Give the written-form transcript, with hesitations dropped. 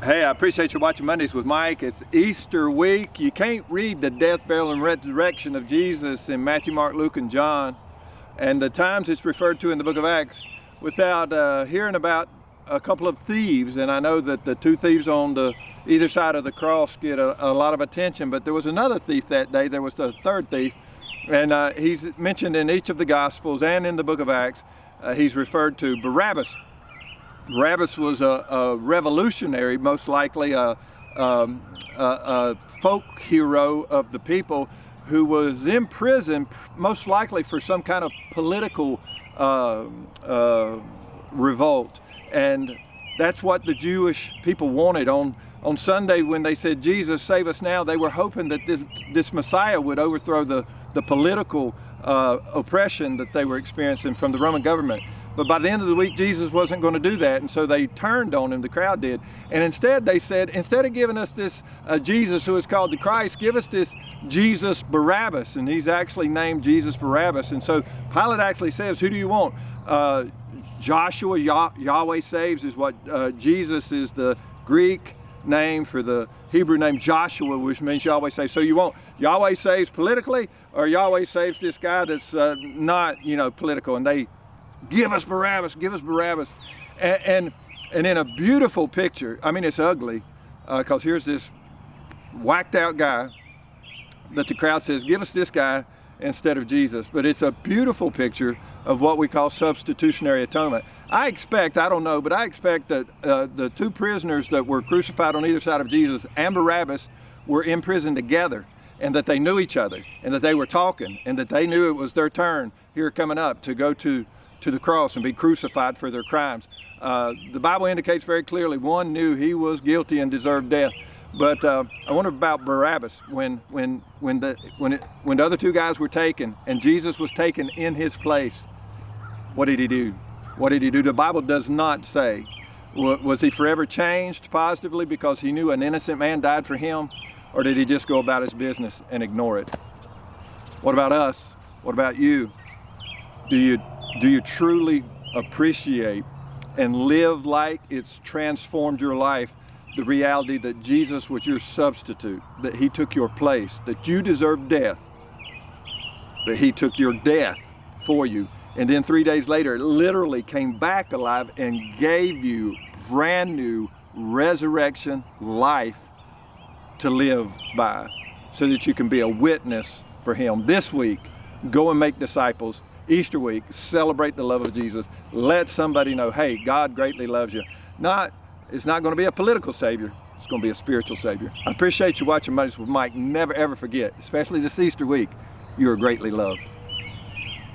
Hey, I appreciate you watching Mondays with Mike. It's Easter week. You can't read the death, burial, and resurrection of Jesus in Matthew, Mark, Luke, and John, and the times it's referred to in the book of Acts, without hearing about a couple of thieves. And I know that the two thieves on either side of the cross get a lot of attention, but there was another thief that day. There was the third thief, and he's mentioned in each of the Gospels and in the book of Acts. He's referred to Barabbas. Barabbas was a revolutionary, most likely a folk hero of the people, who was in prison, most likely for some kind of political revolt. And that's what the Jewish people wanted. On Sunday, when they said, "Jesus, save us now," they were hoping that this Messiah would overthrow the political oppression that they were experiencing from the Roman government. But by the end of the week, Jesus wasn't going to do that, and so they turned on him, the crowd did. And instead they said, instead of giving us this Jesus who is called the Christ, give us this Jesus Barabbas. And he's actually named Jesus Barabbas. And so Pilate actually says, who do you want? Joshua, Yahweh saves, is what Jesus is the Greek name for the Hebrew name Joshua, which means Yahweh saves. So you want Yahweh saves politically, or Yahweh saves this guy that's not, political? And they give us Barabbas, give us Barabbas. And in a beautiful picture, I mean, it's ugly, because here's this whacked out guy that the crowd says, give us this guy instead of Jesus. But it's a beautiful picture of what we call substitutionary atonement. I expect that the two prisoners that were crucified on either side of Jesus and Barabbas were in prison together, and that they knew each other, and that they were talking, and that they knew it was their turn here coming up to go to the cross and be crucified for their crimes. The Bible indicates very clearly one knew he was guilty and deserved death. But I wonder about Barabbas when the other two guys were taken and Jesus was taken in his place. What did he do? What did he do? The Bible does not say. Was he forever changed positively because he knew an innocent man died for him, or did he just go about his business and ignore it? What about us? What about you? Do you truly appreciate and live like it's transformed your life, the reality that Jesus was your substitute, that he took your place, that you deserved death, that he took your death for you, and then 3 days later literally came back alive and gave you brand new resurrection life to live by, so that you can be a witness for him? This week, go and make disciples. Easter week, celebrate the love of Jesus. Let somebody know, hey, God greatly loves you. It's not going to be a political savior. It's going to be a spiritual savior. I appreciate you watching Mondays with Mike. Never ever forget, especially this Easter week, you are greatly loved.